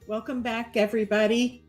Welcome back, everybody.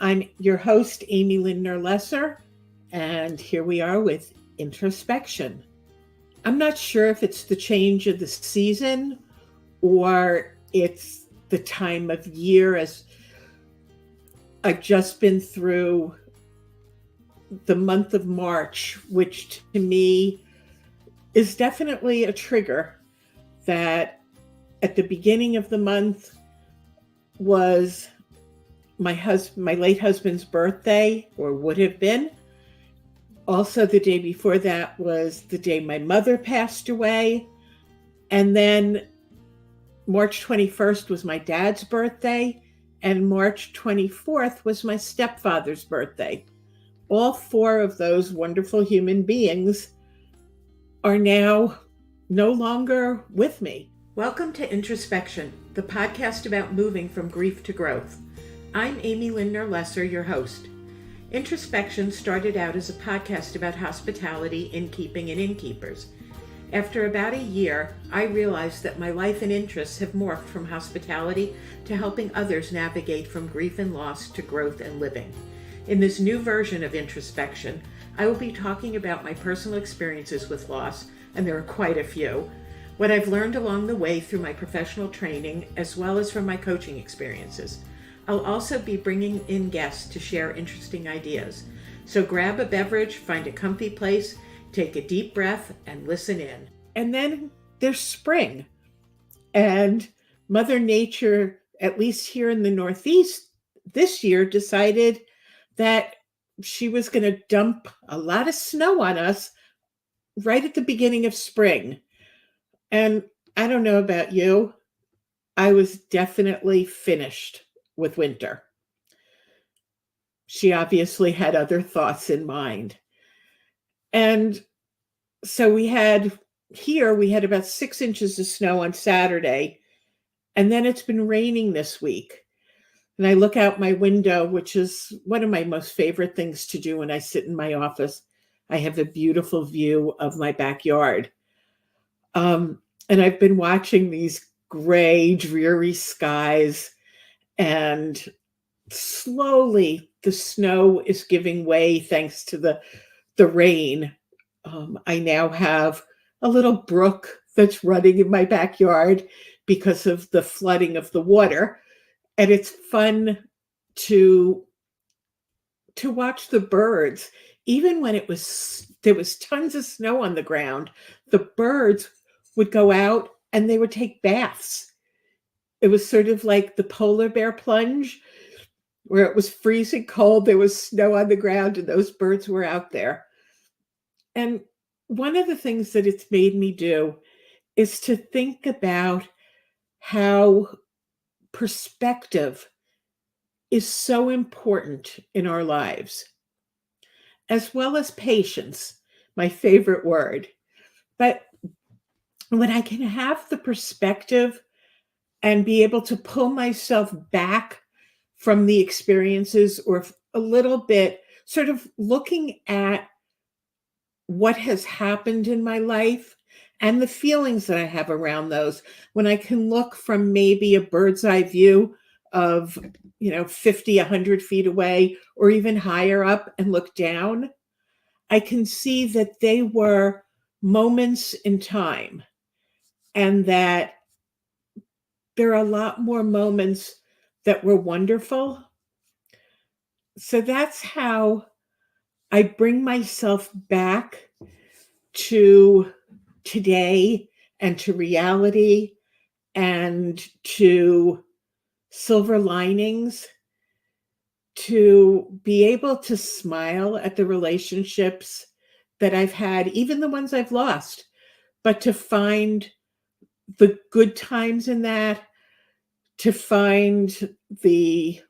I'm your host, Amy Lindner Lesser, and here we are with introspection. I'm not sure if it's the change of the season or it's the time of year, as I've just been through the month of March, which to me is definitely a trigger that at the beginning of the month was my late husband's birthday, or would have been. Also, the day before that was the day my mother passed away. And then March 21st was my dad's birthday, and March 24th was my stepfather's birthday. All four of those wonderful human beings are now no longer with me. Welcome to Introspection, the podcast about moving from grief to growth. I'm Amy Lindner Lesser, your host. Introspection started out as a podcast about hospitality, innkeeping, and innkeepers. After about a year, I realized that my life and interests have morphed from hospitality to helping others navigate from grief and loss to growth and living. In this new version of Introspection, I will be talking about my personal experiences with loss, and there are quite a few, what I've learned along the way through my professional training, as well as from my coaching experiences. I'll also be bringing in guests to share interesting ideas. So grab a beverage, find a comfy place, take a deep breath, and listen in. And then there's spring. And Mother Nature, at least here in the Northeast this year, decided that she was going to dump a lot of snow on us right at the beginning of spring. And I don't know about you, I was definitely finished with winter. She obviously had other thoughts in mind. And so we had about 6 inches of snow on Saturday, and then it's been raining this week. And I look out my window, which is one of my most favorite things to do when I sit in my office. I have a beautiful view of my backyard. And I've been watching these gray, dreary skies, and slowly the snow is giving way thanks to the rain. I now have a little brook that's running in my backyard because of the flooding of the water. And it's fun to watch the birds. Even when there was tons of snow on the ground, the birds would go out and they would take baths. It was sort of like the polar bear plunge, where it was freezing cold, there was snow on the ground, and those birds were out there. And one of the things that it's made me do is to think about how perspective is so important in our lives, as well as patience, my favorite word. But when I can have the perspective and be able to pull myself back from the experiences, or a little bit sort of looking at what has happened in my life and the feelings that I have around those, when I can look from maybe a bird's eye view of 50, 100 feet away, or even higher up, and look down, I can see that they were moments in time, and that there are a lot more moments that were wonderful. So that's how I bring myself back to today, and to reality, and to silver linings, to be able to smile at the relationships that I've had, even the ones I've lost, but to find the good times in that, to find the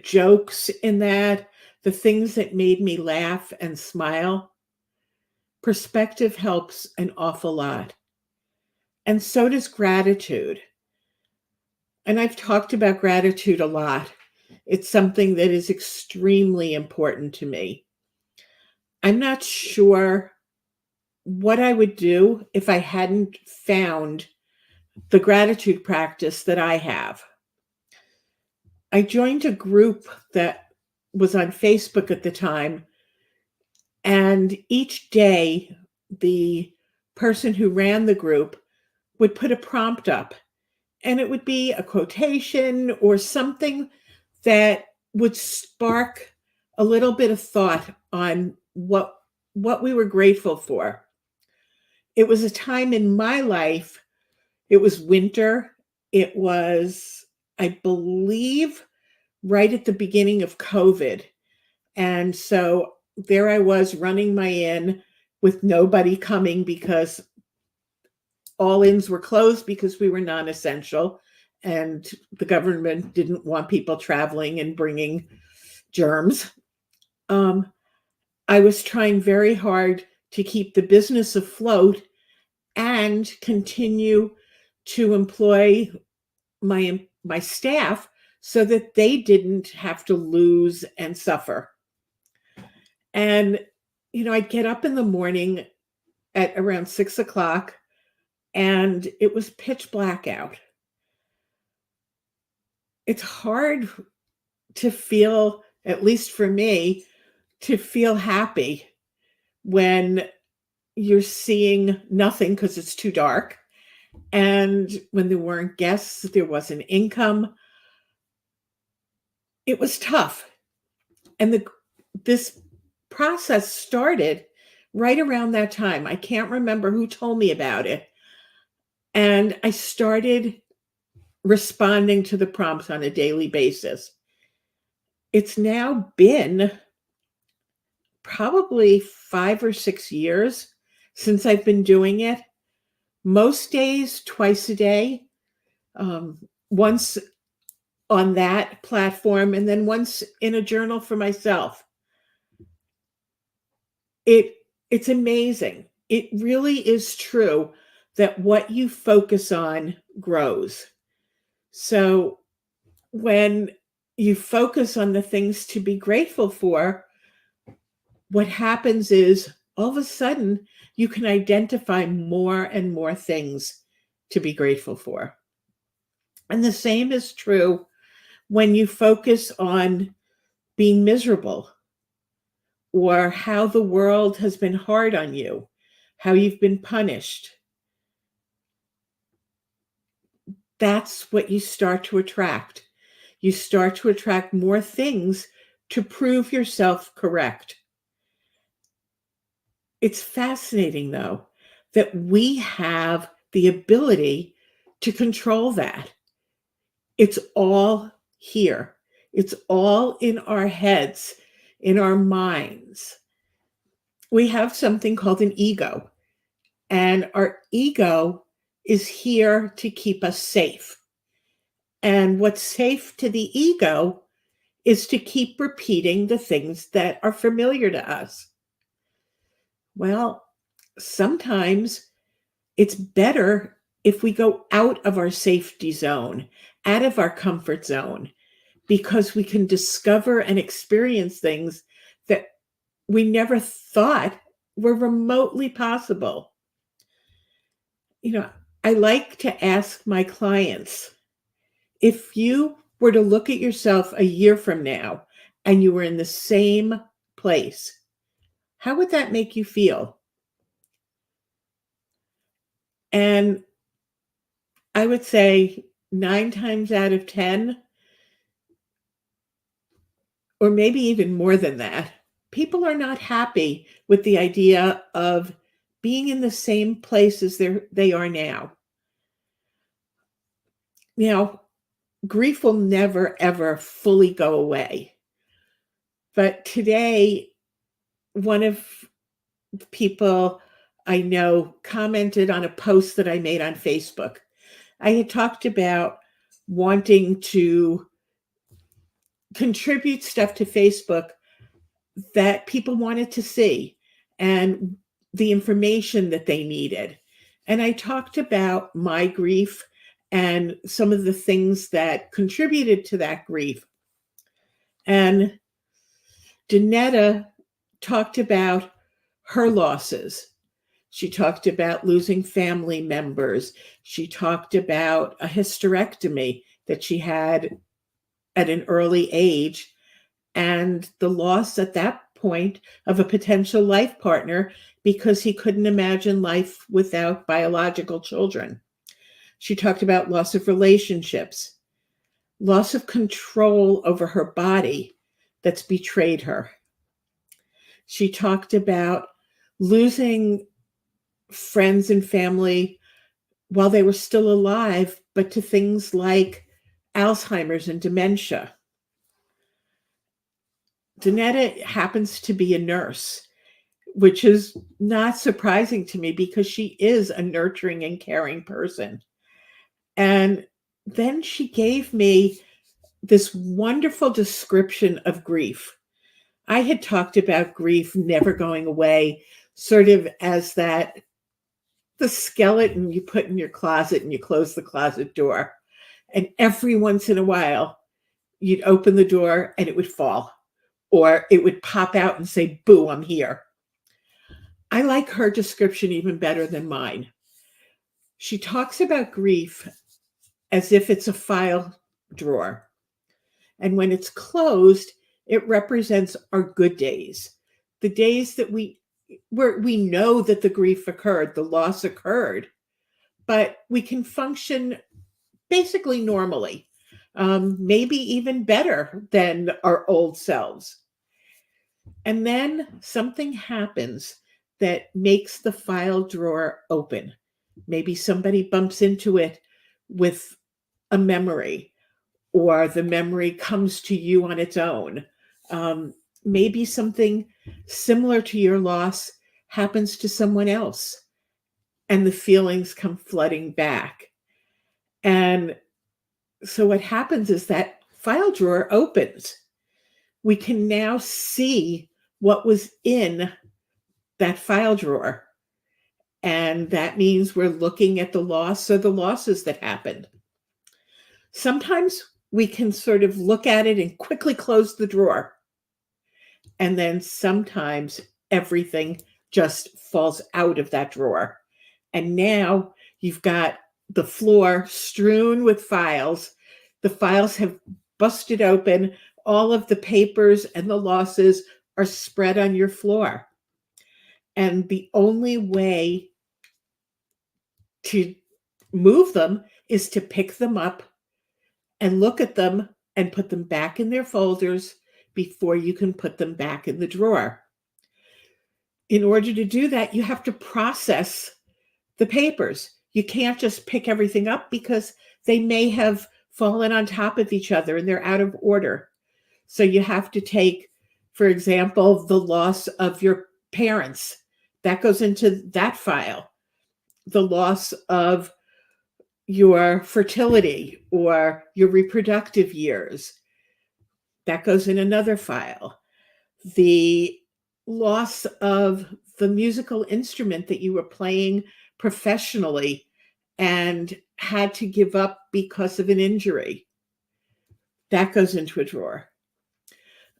jokes in that, the things that made me laugh and smile. Perspective helps an awful lot. And so does gratitude. And I've talked about gratitude a lot. It's something that is extremely important to me. I'm not sure what I would do if I hadn't found the gratitude practice that I have. I joined a group that was on Facebook at the time, and each day the person who ran the group would put a prompt up, and it would be a quotation or something that would spark a little bit of thought on what we were grateful for. It was a time in my life. It was winter. It was, I believe, right at the beginning of COVID. And so there I was running my inn with nobody coming because all inns were closed because we were non-essential and the government didn't want people traveling and bringing germs. I was trying very hard to keep the business afloat and continue to employ my staff so that they didn't have to lose and suffer. And I'd get up in the morning at around 6 o'clock, and it was pitch black out. It's hard to feel, at least for me, to feel happy when you're seeing nothing because it's too dark. And when there weren't guests, there wasn't income. It was tough. And this process started right around that time. I can't remember who told me about it. And I started responding to the prompts on a daily basis. It's now been probably 5 or 6 years since I've been doing it. Most days, twice a day, once on that platform, and then once in a journal for myself. It's amazing. It really is true that what you focus on grows. So when you focus on the things to be grateful for, what happens is all of a sudden you can identify more and more things to be grateful for. And the same is true when you focus on being miserable or how the world has been hard on you, how you've been punished. That's what you start to attract. You start to attract more things to prove yourself correct. It's fascinating, though, that we have the ability to control that. It's all here. It's all in our heads, in our minds. We have something called an ego, and our ego is here to keep us safe. And what's safe to the ego is to keep repeating the things that are familiar to us. Well, sometimes it's better if we go out of our safety zone, out of our comfort zone, because we can discover and experience things that we never thought were remotely possible. I like to ask my clients, if you were to look at yourself a year from now and you were in the same place, how would that make you feel? And I would say 9 times out of 10, or maybe even more than that, people are not happy with the idea of being in the same place as they are now. Grief will never, ever fully go away. But today, one of the people I know commented on a post that I made on Facebook. I had talked about wanting to contribute stuff to Facebook that people wanted to see and the information that they needed. And I talked about my grief and some of the things that contributed to that grief. And Danetta talked about her losses. She talked about losing family members. She talked about a hysterectomy that she had at an early age, and the loss at that point of a potential life partner because he couldn't imagine life without biological children. She talked about loss of relationships, loss of control over her body that's betrayed her. She talked about losing friends and family while they were still alive, but to things like Alzheimer's and dementia. Danetta happens to be a nurse, which is not surprising to me because she is a nurturing and caring person. And then she gave me this wonderful description of grief. I had talked about grief never going away, sort of as that the skeleton you put in your closet and you close the closet door. And every once in a while, you'd open the door and it would fall, or it would pop out and say, "Boo, I'm here." I like her description even better than mine. She talks about grief as if it's a file drawer. And when it's closed, it represents our good days, the days that we know that the grief occurred, the loss occurred, but we can function basically normally, maybe even better than our old selves. And then something happens that makes the file drawer open. Maybe somebody bumps into it with a memory, or the memory comes to you on its own. Maybe something similar to your loss happens to someone else, and the feelings come flooding back. And so what happens is that file drawer opens. We can now see what was in that file drawer. And that means we're looking at the loss or the losses that happened. Sometimes we can sort of look at it and quickly close the drawer. And then sometimes everything just falls out of that drawer. And now you've got the floor strewn with files. The files have busted open. All of the papers and the losses are spread on your floor. And the only way to move them is to pick them up and look at them and put them back in their folders before you can put them back in the drawer. In order to do that, you have to process the papers. You can't just pick everything up because they may have fallen on top of each other and they're out of order. So you have to take, for example, the loss of your parents. That goes into that file. The loss of your fertility or your reproductive years. That goes in another file. The loss of the musical instrument that you were playing professionally and had to give up because of an injury. That goes into a drawer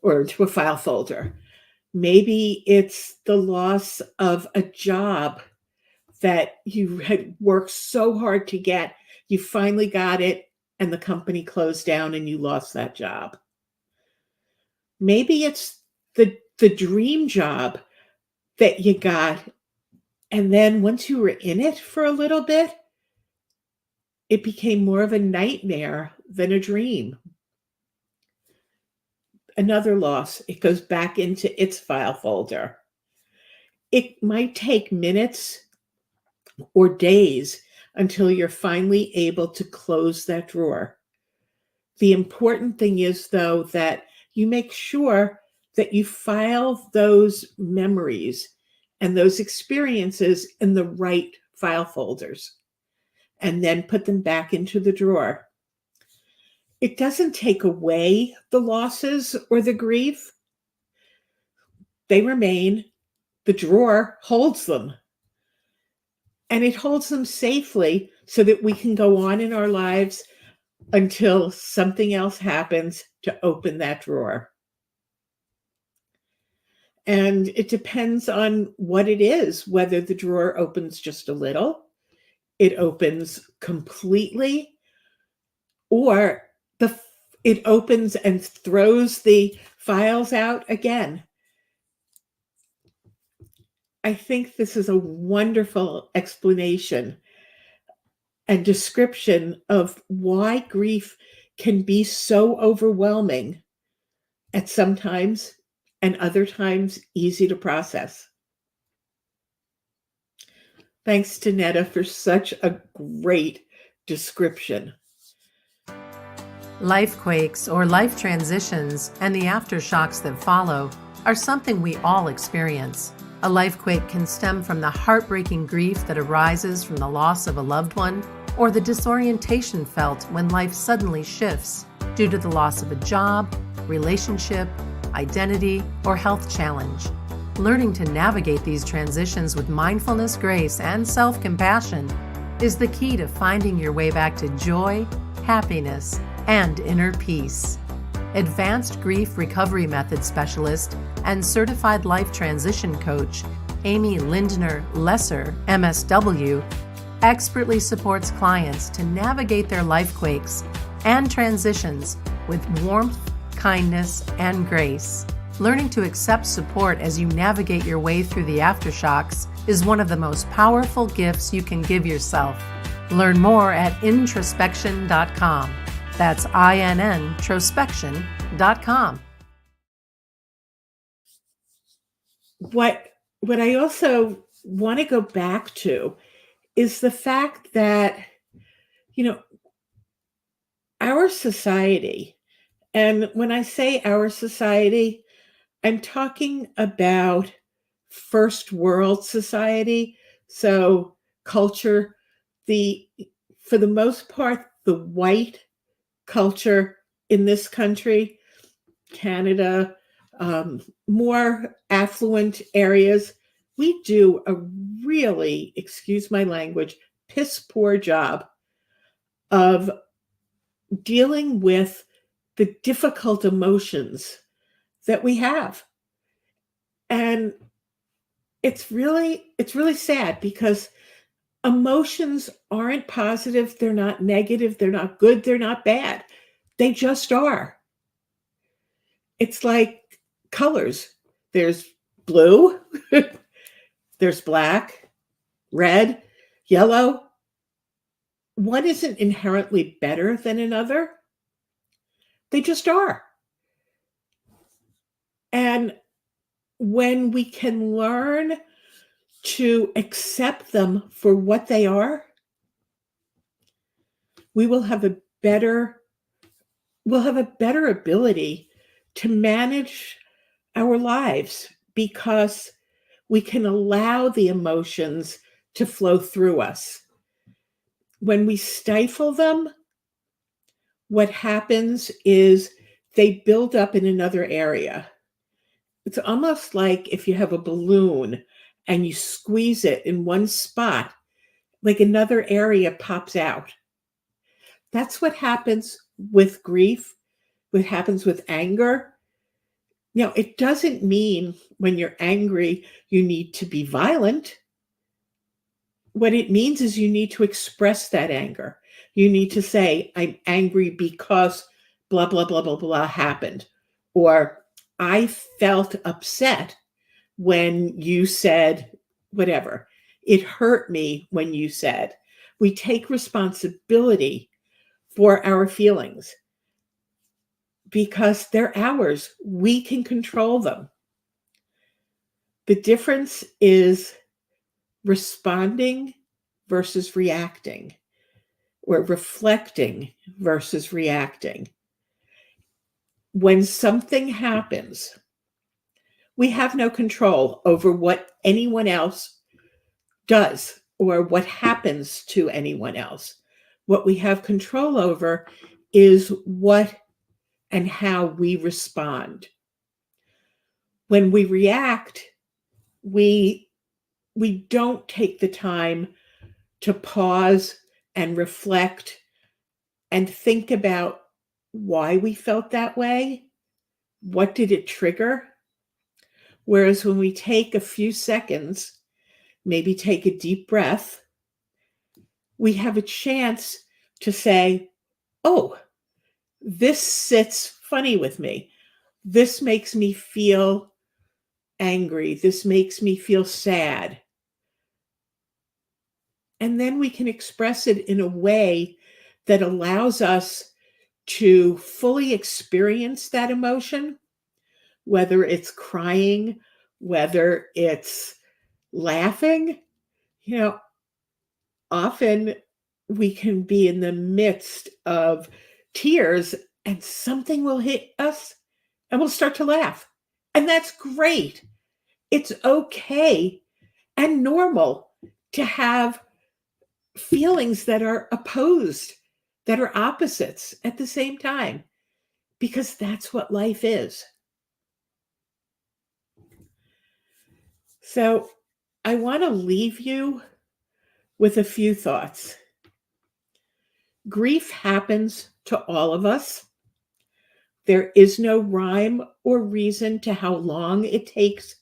or into a file folder. Maybe it's the loss of a job that you had worked so hard to get. You finally got it and the company closed down and you lost that job. Maybe it's the dream job that you got, and then once you were in it for a little bit, it became more of a nightmare than a dream. Another loss, it goes back into its file folder. It might take minutes or days until you're finally able to close that drawer. The important thing is, though, that you make sure that you file those memories and those experiences in the right file folders and then put them back into the drawer. It doesn't take away the losses or the grief. They remain. The drawer holds them. And it holds them safely so that we can go on in our lives until something else happens to open that drawer. And it depends on what it is, whether the drawer opens just a little, it opens completely, or it opens and throws the files out again. I think this is a wonderful explanation and description of why grief can be so overwhelming at some times and other times easy to process. Thanks to Netta for such a great description. Lifequakes or life transitions and the aftershocks that follow are something we all experience. A lifequake can stem from the heartbreaking grief that arises from the loss of a loved one, or the disorientation felt when life suddenly shifts due to the loss of a job, relationship, identity, or health challenge. Learning to navigate these transitions with mindfulness, grace, and self-compassion is the key to finding your way back to joy, happiness, and inner peace. Advanced Grief Recovery Method Specialist and Certified Life Transition Coach Amy Lindner Lesser, MSW, expertly supports clients to navigate their lifequakes and transitions with warmth, kindness, and grace. Learning to accept support as you navigate your way through the aftershocks is one of the most powerful gifts you can give yourself. Learn more at introspection.com. That's introspection.com. What I also want to go back to is the fact that, our society, and when I say our society, I'm talking about first world society. So culture, for the most part, the white culture in this country, Canada, more affluent areas, we do a really, excuse my language, piss poor job of dealing with the difficult emotions that we have. And it's really sad because emotions aren't positive, they're not negative, they're not good, they're not bad. They just are. It's like colors. There's blue, there's black, red, yellow. One isn't inherently better than another. They just are. And when we can learn to accept them for what they are, we will have a better ability to manage our lives because we can allow the emotions to flow through us. When we stifle them, what happens is they build up in another area. It's almost like if you have a balloon and you squeeze it in one spot, like another area pops out. That's what happens with grief, what happens with anger. It doesn't mean when you're angry, you need to be violent. What it means is you need to express that anger. You need to say, I'm angry because blah, blah, blah, blah, blah happened. Or I felt upset when you said whatever. It hurt me when you said. We take responsibility for our feelings because they're ours. We can control them. The difference is responding versus reacting, or reflecting versus reacting. When something happens, we have no control over what anyone else does or what happens to anyone else. What we have control over is what and how we respond. When we react, we don't take the time to pause and reflect and think about why we felt that way. What did it trigger? Whereas when we take a few seconds, maybe take a deep breath, we have a chance to say, oh, this sits funny with me. This makes me feel angry. This makes me feel sad. And then we can express it in a way that allows us to fully experience that emotion, whether it's crying, whether it's laughing. You know, often we can be in the midst of tears and something will hit us and we'll start to laugh. And that's great. It's okay and normal to have feelings that are opposed, that are opposites at the same time, because that's what life is. So I want to leave you with a few thoughts. Grief happens to all of us. There is no rhyme or reason to how long it takes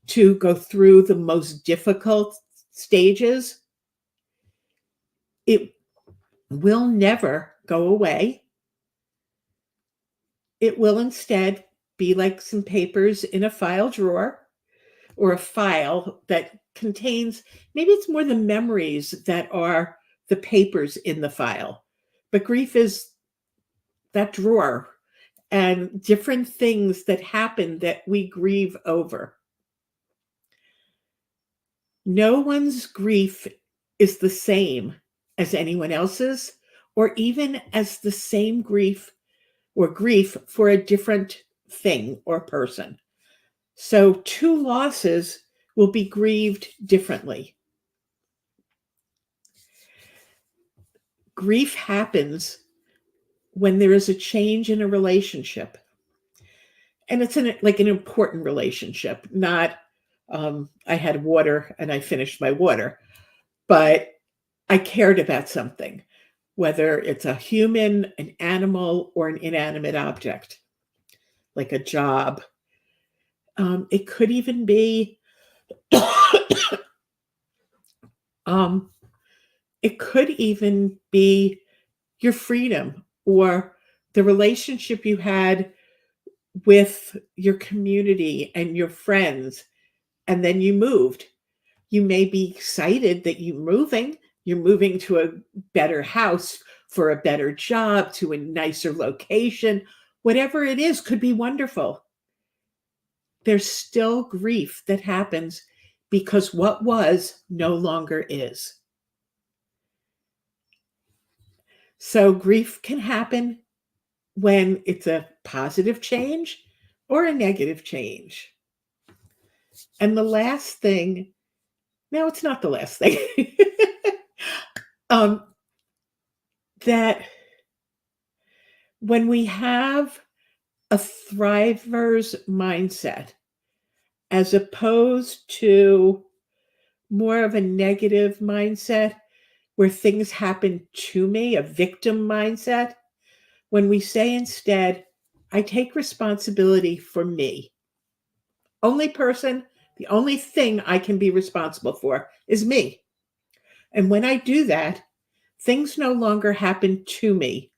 to go through the most difficult stages. It will never go away. It will instead be like some papers in a file drawer, or a file that contains, maybe it's more the memories that are the papers in the file. But grief is that drawer and different things that happen that we grieve over. No one's grief is the same as anyone else's, or even as the same grief or grief for a different thing or person. So 2 losses will be grieved differently. Grief happens when there is a change in a relationship. And it's like an important relationship, not I had water and I finished my water, but I cared about something, whether it's a human, an animal, or an inanimate object, like a job. It could even be, it could even be your freedom or the relationship you had with your community and your friends, and then you moved. You may be excited that you're moving to a better house for a better job, to a nicer location. Whatever it is could be wonderful. There's still grief that happens because what was no longer is. So grief can happen when it's a positive change or a negative change. And the last thing, no, it's not the last thing, that when we have a thriver's mindset, as opposed to more of a negative mindset where things happen to me, a victim mindset, when we say instead, I take responsibility for me. The only thing I can be responsible for is me. And when I do that, things no longer happen to me.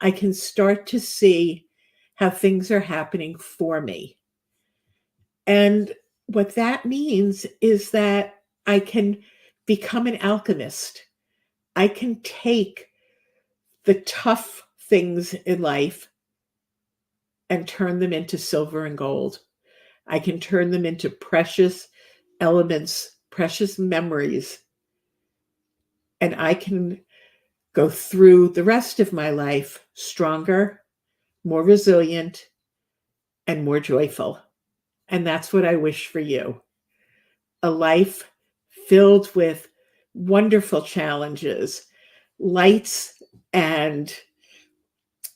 I can start to see how things are happening for me. And what that means is that I can become an alchemist. I can take the tough things in life and turn them into silver and gold. I can turn them into precious elements, precious memories. And I can go through the rest of my life stronger, more resilient, and more joyful. And that's what I wish for you. A life filled with wonderful challenges, lights, and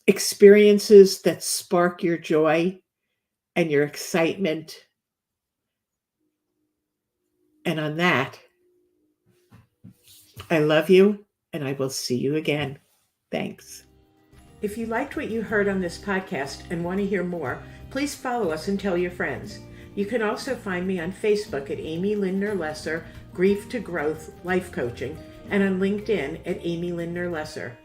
experiences that spark your joy and your excitement. And on that, I love you, and I will see you again. Thanks. If you liked what you heard on this podcast and want to hear more, please follow us and tell your friends. You can also find me on Facebook at Amy Lindner Lesser, Grief to Growth Life Coaching, and on LinkedIn at Amy Lindner Lesser.